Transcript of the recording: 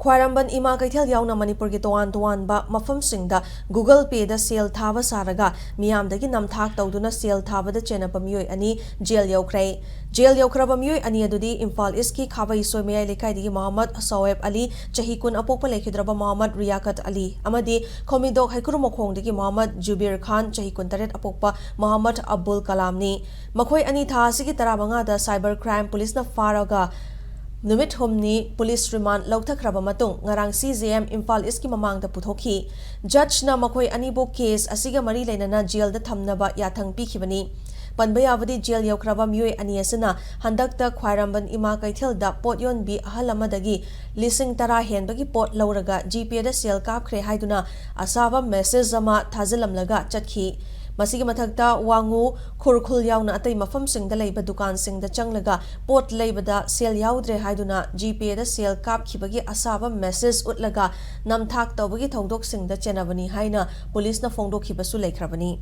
ख्वाइरंबन इमा कैथेल यावना मणिपुर की तोवान तोवानबा मफमसिंगदा गूगल पे दा सेल थाबा सारगा मियामदगी नमथाक तौदुना सेल थाबदा चेनपा मियोय अनि जेल यौख्रै जेल यौख्रबा मियोय अनि अदुदी इम्फाल ईस्ट की खाबई सोयमयाय लेखाइदगी मोहम्मद सौएब अली चही कुन अपोकपा लेखिद्रबा मोहम्मद रियाकत अली अमदी खोमिदोक हैकुरु मखोंगदगी मोहम्मद जुबीर खान चही कुन तरेट अपोकपा मोहम्मद अब्दुल कलामनी मखोय अनि था असिगी तरामंगादा साइबर क्राइम पुलिस न फारगा नुमित हुमनी पुलिस रिमांड लौथख्रबा मतुंग ngarang CJM Imphal East की ममांगदा पुथोखी जज न मखोय अनिबो केस असिगा मरी लेनना जेल दा थमनबा याथंग पीखिबनी पनबयावदी जेल यौख्रबा मियोय अनि असना हंदकता ख्वाइरंबन इमा कैथेलदा पोट योनबी अहल अमदगी लिसिंग तरा हेनबगी पोट लौरगा जीपे दा सेल कापख्रे हाइदुना असाबा मेसेज अमा थाजलमलगा चटखी मसीगी मथक्ता वांगू खुरखुल यावना अतै मफम सिंगदा लैबा दुकान सिंगदा चंगलगा पोट लैबदा सेल याउद्रे हाइदुना जीपे दा सेल कापखिबगी असाबा मेसेज उतलगा नमथाक तौबगी थौदोक सिंगदा चेनबनी हाइना पुलिस न फोंदोखिबसु लैख्रबनी।